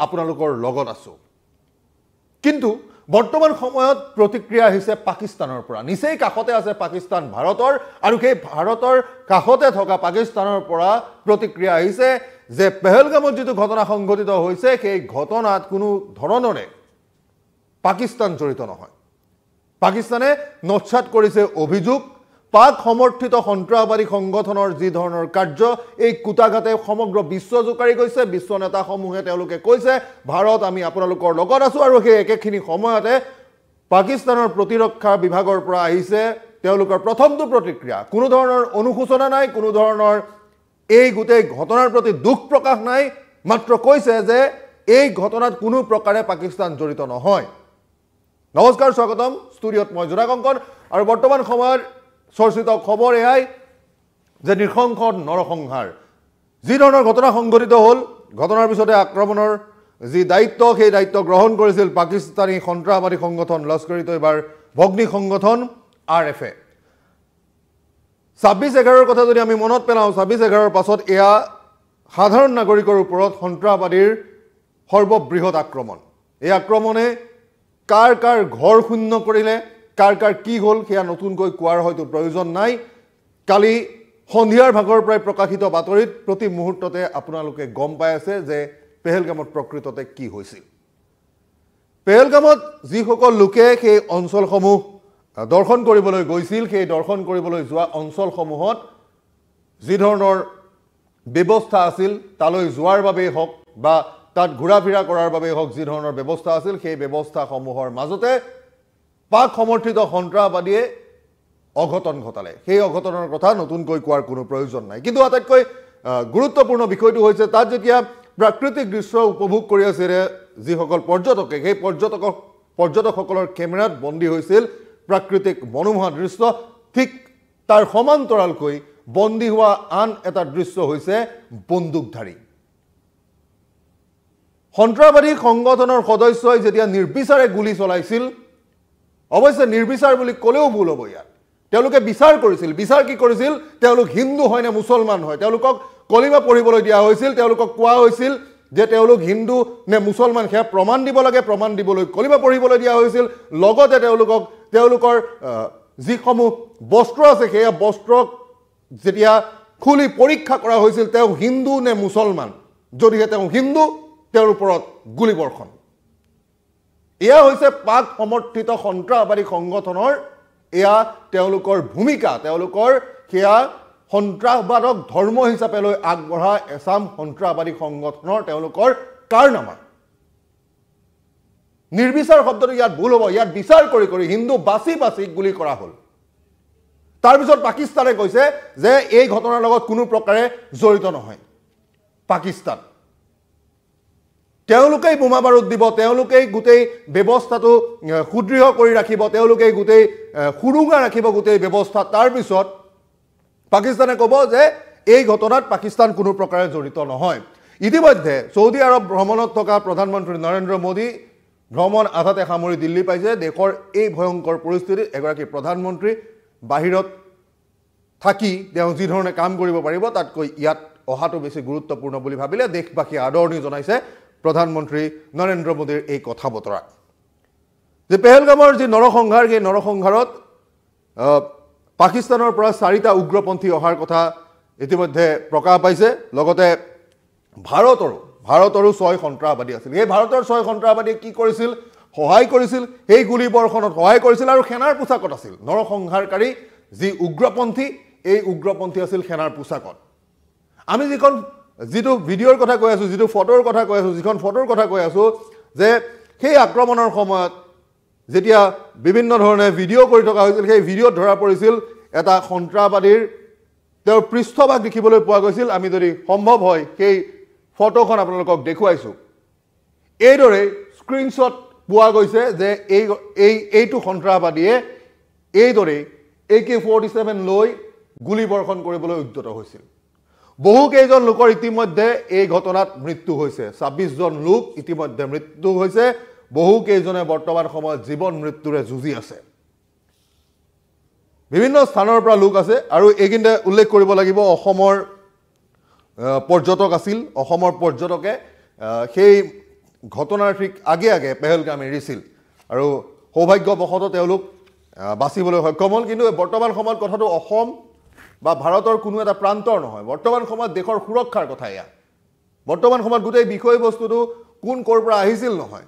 আপোনালোকৰ লগত আছো কিন্তু বৰ্তমান সময়ত প্ৰতিক্ৰিয়া আহিছে পাকিস্তানৰ পৰা নিচেই কাষতে আছে পাকিস্তান ভাৰতৰ আৰু সেই ভাৰতৰ কাষতে থকা পাকিস্তানৰ পৰা প্ৰতিক্ৰিয়া আহিছে যে পেহেলগামত যেটো ঘটনা সংঘটিত হৈছে সেই ঘটনাত কোনো ধৰণৰে পাকিস্তান জড়িত নহয় পাকিস্তানে নচ্ছাত কৰিছে অভিযোগ পাক সমৰ্থিত সন্ত্ৰাসবাদী সংগঠনৰ যি ধৰণৰ কাৰ্য এই কুটাঘাতে সমগ্ৰ বিশ্ব জোকাৰি গৈছে বিশ্ব নেতাসমূহে তেওঁলোকে কৈছে ভাৰত আমি আপোনালোকৰ লগত আছো আৰু সেই একেখিনি সময়তে পাকিস্তানৰ প্ৰতিৰক্ষা বিভাগৰ পৰা আহিছে তেওঁলোকৰ প্ৰথমটো প্ৰতিক্ৰিয়া কোনো ধৰণৰ অনুশোচনা নাই কোনো ধৰণৰ এই গোটেই ঘটনাৰ প্ৰতি দুখ প্ৰকাশ নাই মাত্ৰ কৈছে যে এই ঘটনাত কোনো প্ৰকাৰে পাকিস্তান জড়িত নহয় নমস্কাৰ স্বাগতম ষ্টুডিঅত মই জোৰা কংকন আৰু বৰ্তমান সময়ৰ চৰ্চিত খবৰ এয়াই যে নিৰ্শংস নৰসংহাৰ যি ধৰণৰ ঘটনা সংঘটিত হ'ল ঘটনাৰ পিছতে আক্ৰমণৰ যি দায়িত্ব সেই দায়িত্ব গ্ৰহণ কৰিছিল পাকিস্তানী সন্ত্ৰাসবাদী সংগঠন লস্কৰ-ই-তৈবাৰ ভগ্নী সংগঠন আৰএফএ 26/11 কথা যদি আমি মনত পেলাওঁ 26/11 পাছত এয়া সাধাৰণ নাগৰিকৰ ওপৰত সন্ত্ৰাসবাদীৰ সৰ্ববৃহৎ আক্ৰমণ এই আক্ৰমণে কাৰ কাৰ ঘৰ শূন্য কৰিলে কাৰ কাৰ কি হ'ল সেয়া নতুনকৈ কোৱাৰ হয়তো প্ৰয়োজন নাই কালি সন্ধিয়াৰ ভাগৰ প্ৰায় প্ৰকাশিত বাতৰিত প্ৰতি মুহূৰ্ততে আপোনালোকে গম পাই আছে যে পেহেলগামত প্ৰকৃততে কি হৈছিল পেহেলগামত যিসকল লোকে সেই অঞ্চলসমূহ দৰ্শন কৰিবলৈ গৈছিল সেই দৰ্শন কৰিবলৈ যোৱা অঞ্চলসমূহত যি ধৰণৰ ব্যৱস্থা আছিল তালৈ যোৱাৰ বাবে হওক বা তাত ঘূৰা ফিৰা কৰাৰ বাবে হওক যি ধৰণৰ ব্যৱস্থা আছিল সেই ব্যৱস্থাসমূহৰ মাজতে পাক সমৰ্থিত সন্ত্ৰাসবাদীয়ে অঘটন ঘটালে সেই অঘটনৰ কথা নতুনকৈ কোৱাৰ কোনো প্ৰয়োজন নাই কিন্তু আটাইতকৈ গুৰুত্বপূৰ্ণ বিষয়টো হৈছে তাত যেতিয়া প্ৰাকৃতিক দৃশ্য উপভোগ কৰি আছিল যিসকল পৰ্যটকে সেই পৰ্যটকসকলৰ কেমেৰাত বন্দী হৈছিল প্ৰাকৃতিক মনোমোহা দৃশ্য ঠিক তাৰ সমান্তৰালকৈ বন্দী হোৱা আন এটা দৃশ্য হৈছে বন্দুকধাৰী সন্ত্ৰাসবাদী সংগঠনৰ সদস্যই যেতিয়া নিৰ্বিচাৰে গুলি চলাইছিল অৱশ্যে নিৰ্বিচাৰ বুলি ক'লেও ভুল হ'ব ইয়াত তেওঁলোকে বিচাৰ কৰিছিল বিচাৰ কি কৰিছিল তেওঁলোক হিন্দু হয় নে মুছলমান হয় তেওঁলোকক কলিমা পঢ়িবলৈ দিয়া হৈছিল তেওঁলোকক কোৱা হৈছিল যে তেওঁলোক হিন্দু নে মুছলমান সেয়া প্ৰমাণ দিব লাগে প্ৰমাণ দিবলৈ কলিমা পঢ়িবলৈ দিয়া হৈছিল লগতে তেওঁলোকৰ যিসমূহ বস্ত্ৰ আছে সেয়া বস্ত্ৰক যেতিয়া খুলি পৰীক্ষা কৰা হৈছিল তেওঁ হিন্দু নে মুছলমান যদিহে তেওঁ হিন্দু তেওঁৰ ওপৰত গুলীবৰ্ষণ এয়া হৈছে পাক সমৰ্থিত সন্ত্ৰাসবাদী সংগঠনৰ এয়া তেওঁলোকৰ ভূমিকা তেওঁলোকৰ সেয়া সন্ত্ৰাসবাদক ধৰ্ম হিচাপে লৈ আগবঢ়া এছাম সন্ত্ৰাসবাদী সংগঠনৰ তেওঁলোকৰ কাৰনামা নিৰ্বিচাৰ শব্দটো ইয়াত ভুল হ'ব ইয়াত বিচাৰ কৰি কৰি হিন্দু বাছি বাছি গুলি কৰা হ'ল তাৰপিছত পাকিস্তানে কৈছে যে এই ঘটনাৰ লগত কোনো প্ৰকাৰে জড়িত নহয় পাকিস্তান তেওঁলোকেই বোমা বাৰুদ দিব তেওঁলোকেই গোটেই ব্যৱস্থাটো সুদৃঢ় কৰি ৰাখিব তেওঁলোকেই গোটেই সুৰুঙা ৰাখিব গোটেই ব্যৱস্থা তাৰপিছত পাকিস্তানে ক'ব যে এই ঘটনাত পাকিস্তান কোনো প্ৰকাৰে জড়িত নহয় ইতিমধ্যে সৌদি আৰব ভ্ৰমণত থকা প্ৰধানমন্ত্ৰী নৰেন্দ্ৰ মোদী ভ্ৰমণ আধাতে সামৰি দিল্লী পাইছে দেশৰ এই ভয়ংকৰ পৰিস্থিতিত এগৰাকী প্ৰধানমন্ত্ৰী বাহিৰত থাকি তেওঁ যি ধৰণে কাম কৰিব পাৰিব তাতকৈ ইয়াত অহাটো বেছি গুৰুত্বপূৰ্ণ বুলি ভাবিলে দেশবাসী আদৰণি জনাইছে প্ৰধানমন্ত্ৰী নৰেন্দ্ৰ মোদীৰ এই কথা বতৰা যে পেহেলগামৰ যি নৰসংহাৰ সেই নৰসংহাৰত পাকিস্তানৰ পৰা 4টা উগ্ৰপন্থী অহাৰ কথা ইতিমধ্যে প্ৰকাশ পাইছে লগতে ভাৰতৰো 6 সন্ত্ৰাসবাদী আছিল এই ভাৰতৰ 6 সন্ত্ৰাসবাদীয়ে কি কৰিছিল সহায় কৰিছিল সেই গুলীবৰ্ষণত সহায় কৰিছিল আৰু সেনাৰ পোছাকত আছিল নৰসংহাৰকাৰী যি উগ্ৰপন্থী এই উগ্ৰপন্থী আছিল সেনাৰ পোছাকত আমি যিটো ভিডিঅ'ৰ কথা কৈ আছো যিটো ফটোৰ কথা কৈ আছো যিখন ফটোৰ কথা কৈ আছো যে সেই আক্ৰমণৰ সময়ত যেতিয়া বিভিন্ন ধৰণে ভিডিঅ' কৰি থকা হৈছিল সেই ভিডিঅ'ত ধৰা পৰিছিল এটা সন্ত্ৰাসবাদীৰ তেওঁৰ পৃষ্ঠভাগ দেখিবলৈ পোৱা গৈছিল আমি যদি সম্ভৱ হয় সেই ফটোখন আপোনালোকক দেখুৱাইছো এইদৰে স্ক্ৰিনশ্বট পোৱা গৈছে যে এইটো সন্ত্ৰাসবাদীয়ে এইদৰে AK-47 লৈ গুলীবৰ্ষণ কৰিবলৈ উদ্যত হৈছিল বহু কেইজন লোকৰ ইতিমধ্যে এই ঘটনাত মৃত্যু হৈছে 26 জন লোক ইতিমধ্যে মৃত্যু হৈছে বহু কেইজনে বৰ্তমান সময়ত জীৱন মৃত্যুৰে যুঁজি আছে বিভিন্ন স্থানৰ পৰা লোক আছে আৰু এইখিনিতে উল্লেখ কৰিব লাগিব অসমৰ পৰ্যটক আছিল অসমৰ পৰ্যটকে সেই ঘটনাৰ ঠিক আগে আগে পেহেলগাম এৰিছিল আৰু সৌভাগ্যবশতঃ তেওঁলোক বাচিবলৈ সক্ষম হ'ল কিন্তু বৰ্তমান সময়ত কথাটো অসম বা ভাৰতৰ কোনো এটা প্ৰান্তৰ নহয় বৰ্তমান সময়ত দেশৰ সুৰক্ষাৰ কথা এয়া বৰ্তমান সময়ত গোটেই বিষয়বস্তুটো কোন ক'ৰ পৰা আহিছিল নহয়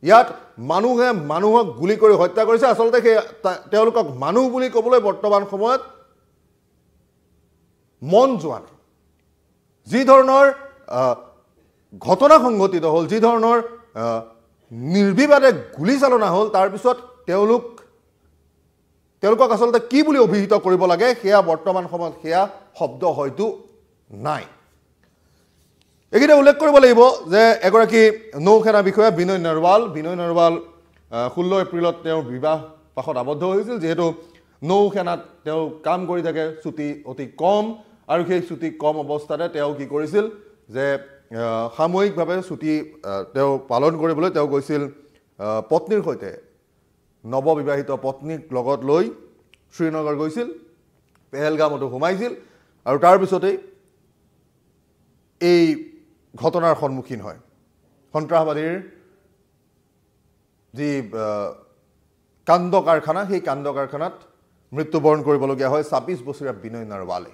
ইয়াত মানুহে মানুহক গুলি কৰি হত্যা কৰিছে আসলতে তেওঁলোকক মানুহ বুলি ক'বলৈ বৰ্তমান সময়ত মন যোৱা নাই যি ধৰণৰ ঘটনা সংঘটিত হ'ল যি ধৰণৰ নিৰ্বিবাদে গুলি চালনা হ'ল তাৰ পিছত তেওঁলোকক আসলতে কি বুলি অভিহিত কৰিব লাগে সেয়া বৰ্তমান সময়ত সেয়া শব্দ হয়তো নাই একেটা উল্লেখ কৰিব লাগিব যে এগৰাকী নৌসেনা বিষয়া বিনয় নৰৱাল 16 এপ্ৰিলত তেওঁৰ বিবাহ পাশত আবদ্ধ হৈছিল যেহেতু নৌসেনাত তেওঁ কাম কৰি থাকে ছুটি অতি কম আৰু সেই ছুটি কম অৱস্থাতে তেওঁ কি কৰিছিল যে সাময়িকভাৱে ছুটি তেওঁ পালন কৰিবলৈ তেওঁ গৈছিল পত্নীৰ সৈতে নৱবিবাহিত পত্নীক লগত লৈ শ্ৰীনগৰ গৈছিল পেহেলগামতো সোমাইছিল আৰু তাৰ পিছতেই এই ঘটনাৰ সন্মুখীন হয় সন্ত্ৰাসবাদীৰ যি কাণ্ড কাৰখানা সেই কাণ্ড কাৰখানাত মৃত্যুবৰণ কৰিবলগীয়া হয় 26 বছৰীয়া বিনয় নৰৱালে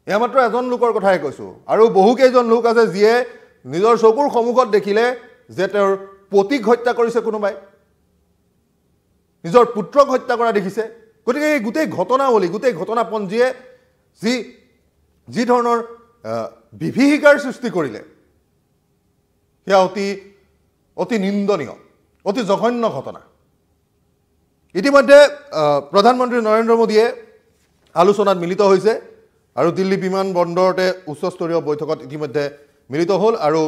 এয়া মাত্ৰ এজন লোকৰ কথাই কৈছো আৰু বহুকেইজন লোক আছে যিয়ে নিজৰ চকুৰ সন্মুখত দেখিলে যে তেওঁৰ পতিক হত্যা কৰিছে কোনোবাই নিজৰ পুত্ৰক হত্যা কৰা দেখিছে গতিকে এই গোটেই ঘটনাৱলী গোটেই ঘটনাপঞ্জীয়ে যি ধৰণৰ বিভীষিকাৰ সৃষ্টি কৰিলে সেয়া অতি নিন্দনীয় অতি জঘন্য ঘটনা ইতিমধ্যে প্ৰধানমন্ত্ৰী নৰেন্দ্ৰ মোদীয়ে আলোচনাত মিলিত হৈছে আৰু দিল্লী বিমান বন্দৰতে উচ্চস্তৰীয় বৈঠকত ইতিমধ্যে মিলিত হ'ল আৰু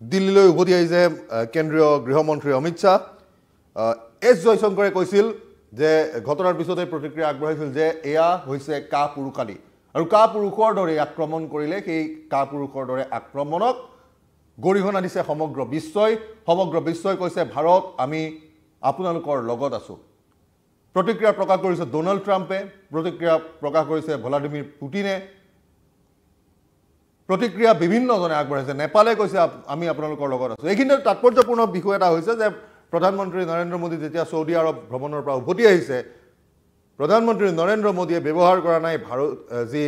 দিল্লীলৈ উভতি আহিছে কেন্দ্ৰীয় গৃহমন্ত্ৰী অমিত শ্বাহ এছ জয়শংকৰে কৈছিল যে ঘটনাৰ পিছতে প্ৰতিক্ৰিয়া আগবঢ়াইছিল যে এয়া হৈছে কাপুৰুষালী আৰু কাপুৰুষৰ দৰে আক্ৰমণ কৰিলে সেই কাপুৰুষৰ দৰে আক্ৰমণক গৰিহণা দিছে সমগ্ৰ বিশ্বই কৈছে ভাৰত আমি আপোনালোকৰ লগত আছো প্ৰতিক্ৰিয়া প্ৰকাশ কৰিছে ডোনাল্ড ট্ৰাম্পে প্ৰতিক্ৰিয়া প্ৰকাশ কৰিছে ভ্লাদিমিৰ পুটিনে প্ৰতিক্ৰিয়া বিভিন্নজনে আগবঢ়াইছে নেপালে কৈছে আমি আপোনালোকৰ লগত আছো এইখিনি তাৎপৰ্যপূৰ্ণ বিষয় এটা হৈছে যে প্ৰধানমন্ত্ৰী নৰেন্দ্ৰ মোদী যেতিয়া সৌদি আৰব ভ্ৰমণৰ পৰা উভতি আহিছে প্ৰধানমন্ত্ৰী নৰেন্দ্ৰ মোদীয়ে ব্যৱহাৰ কৰা নাই ভাৰত যি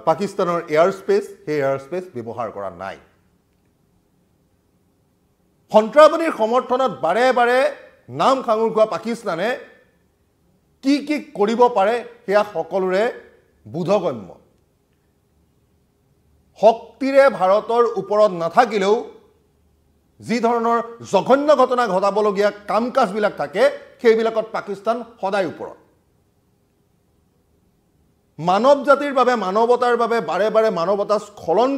পাকিস্তানৰ এয়াৰ স্পেচ সেই এয়াৰ স্পেচ ব্যৱহাৰ কৰা নাই সন্ত্ৰাসবাদীৰ সমৰ্থনত বাৰে বাৰে নাম খাঙুৰ খোৱা পাকিস্তানে কি কৰিব পাৰে সেয়া সকলোৰে বোধগম্য শক্তিৰে ভাৰতৰ ওপৰত নাথাকিলেও যি ধৰণৰ জঘন্য ঘটনা ঘটাবলগীয়া কাম কাজবিলাক থাকে সেইবিলাকত পাকিস্তান সদায় ওপৰত মানৱ জাতিৰ বাবে মানৱতাৰ বাবে বাৰে বাৰে মানৱতা স্খলন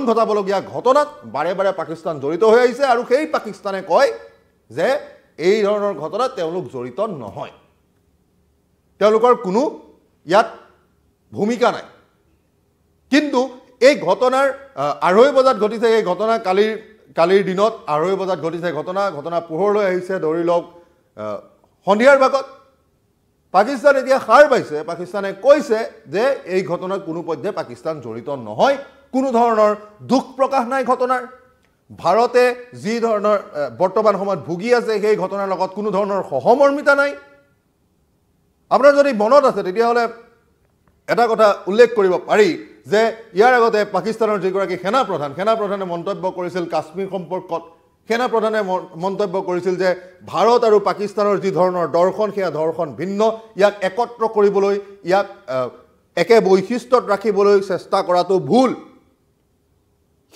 ঘটাবলগীয়া ঘটনাত বাৰে বাৰে পাকিস্তান জড়িত হৈ আহিছে আৰু সেই পাকিস্তানে কয় যে এই ধৰণৰ ঘটনাত তেওঁলোক জড়িত নহয় তেওঁলোকৰ কোনো ইয়াত ভূমিকা নাই কিন্তু এই ঘটনাৰ 2:30 বজাত ঘটিছে এই ঘটনা কালিৰ দিনত 2:30 বজাত ঘটিছে ঘটনা পোহৰলৈ আহিছে ধৰি লওক সন্ধিয়াৰ ভাগত পাকিস্তান এতিয়া সাৰ পাইছে পাকিস্তানে কৈছে যে এই ঘটনাত কোনো পধ্যে পাকিস্তান জড়িত নহয় কোনো ধৰণৰ দুখ প্ৰকাশ নাই ঘটনাৰ ভাৰতে যি ধৰণৰ বৰ্তমান সময়ত ভুগি আছে সেই ঘটনাৰ লগত কোনো ধৰণৰ সহমৰ্মিতা নাই আপোনাৰ যদি মনত আছে তেতিয়াহ'লে এটা কথা উল্লেখ কৰিব পাৰি যে ইয়াৰ আগতে পাকিস্তানৰ যিগৰাকী সেনাপ্ৰধানে মন্তব্য কৰিছিল কাশ্মীৰ সম্পৰ্কত সেনাপ্ৰধানে মন্তব্য কৰিছিল যে ভাৰত আৰু পাকিস্তানৰ যি ধৰণৰ দৰ্শন সেয়া দৰ্শন ভিন্ন ইয়াক একত্ৰ কৰিবলৈ ইয়াক একে বৈশিষ্ট্যত ৰাখিবলৈ চেষ্টা কৰাটো ভুল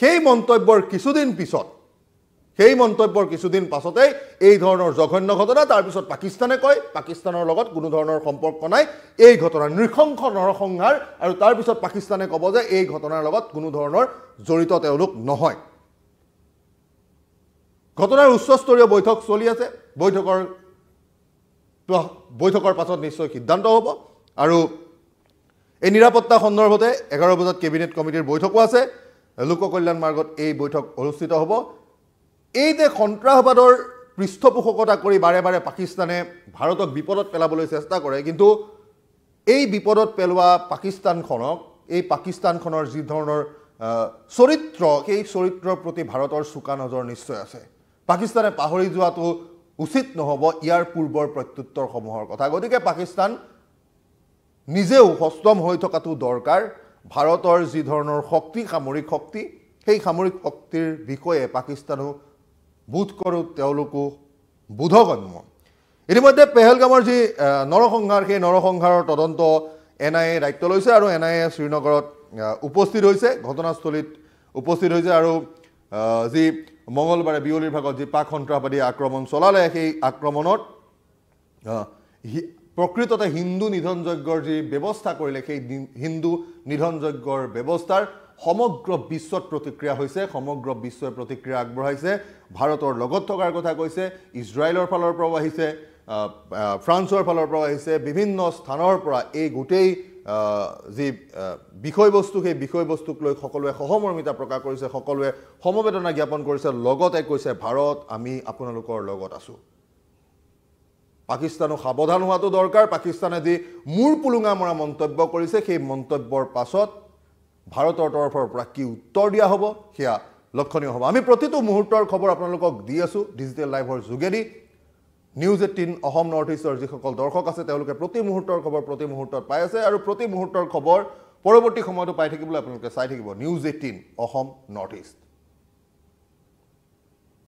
সেই মন্তব্যৰ কিছুদিন পাছতে এই ধৰণৰ জঘন্য ঘটনা তাৰ পিছত পাকিস্তানে কয় পাকিস্তানৰ লগত কোনো ধৰণৰ সম্পৰ্ক নাই এই ঘটনা নৃশংস নৰসংহাৰ আৰু তাৰ পিছত পাকিস্তানে ক'ব যে এই ঘটনাৰ লগত কোনো ধৰণৰ জড়িত তেওঁলোক নহয় ঘটনাৰ উচ্চস্তৰীয় বৈঠক চলি আছে বৈঠকৰ পাছত নিশ্চয় সিদ্ধান্ত হ'ব আৰু এই নিৰাপত্তা সন্দৰ্ভতে 11 বজাত কেবিনেট কমিটিৰ বৈঠকো আছে লোক কল্যাণ মাৰ্গত এই বৈঠক অনুষ্ঠিত হ'ব এই যে সন্ত্ৰাসবাদৰ পৃষ্ঠপোষকতা কৰি বাৰে বাৰে পাকিস্তানে ভাৰতক বিপদত পেলাবলৈ চেষ্টা কৰে কিন্তু এই বিপদত পেলোৱা পাকিস্তানখনৰ যি ধৰণৰ চৰিত্ৰ সেই চৰিত্ৰৰ প্ৰতি ভাৰতৰ চোকা নজৰ নিশ্চয় আছে পাকিস্তানে পাহৰি যোৱাটো উচিত নহ'ব ইয়াৰ পূৰ্বৰ প্ৰত্যুত্তৰসমূহৰ কথা গতিকে পাকিস্তান নিজেও সষ্টম হৈ থকাটো দৰকাৰ ভাৰতৰ যি ধৰণৰ শক্তি সামৰিক শক্তি সেই সামৰিক শক্তিৰ বিষয়ে পাকিস্তানো বোধ কৰোঁ তেওঁলোকো বোধগম্য ইতিমধ্যে পেহেলগামৰ যি নৰসংহাৰ সেই নৰসংহাৰৰ তদন্ত NIA দায়িত্ব লৈছে আৰু NIA শ্ৰীনগৰত উপস্থিত হৈছে ঘটনাস্থলীত উপস্থিত হৈছে আৰু যি মঙ্গলবাৰে বিয়লিৰ ভাগত যি পাক সন্ত্ৰাসবাদী আক্ৰমণ চলালে সেই আক্ৰমণত প্ৰকৃততে হিন্দু নিধনযজ্ঞৰ যি ব্যৱস্থা কৰিলে সেই হিন্দু নিধনযজ্ঞৰ ব্যৱস্থাৰ সমগ্ৰ বিশ্বত প্ৰতিক্ৰিয়া হৈছে সমগ্ৰ বিশ্বই প্ৰতিক্ৰিয়া আগবঢ়াইছে ভাৰতৰ লগত থকাৰ কথা কৈছে ইজৰাইলৰ ফালৰ পৰাও আহিছে ফ্ৰান্সৰ ফালৰ পৰাও আহিছে বিভিন্ন স্থানৰ পৰা এই গোটেই যি বিষয়বস্তু সেই বিষয়বস্তুক লৈ সকলোৱে সহমৰ্মিতা প্ৰকাশ কৰিছে সকলোৱে সমবেদনা জ্ঞাপন কৰিছে লগতে কৈছে ভাৰত আমি আপোনালোকৰ লগত আছো পাকিস্তানো সাৱধান হোৱাটো দৰকাৰ পাকিস্তানে যি মূৰ পুলুঙা মৰা মন্তব্য কৰিছে সেই মন্তব্যৰ পাছত ভাৰতৰ তৰফৰ পৰা কি উত্তৰ দিয়া হ'ব সেয়া লক্ষণীয় হ'ব আমি প্ৰতিটো মুহূৰ্তৰ খবৰ আপোনালোকক দি আছো ডিজিটেল লাইভৰ যোগেদি নিউজ 18 অসম নৰ্থ ইষ্টৰ যিসকল দৰ্শক আছে তেওঁলোকে প্ৰতি মুহূৰ্তৰ খবৰ প্ৰতি মুহূৰ্তত পাই আছে আৰু প্ৰতি মুহূৰ্তৰ খবৰ পৰৱৰ্তী সময়তো পাই থাকিবলৈ আপোনালোকে চাই থাকিব নিউজ 18 অসম নৰ্থ ইষ্ট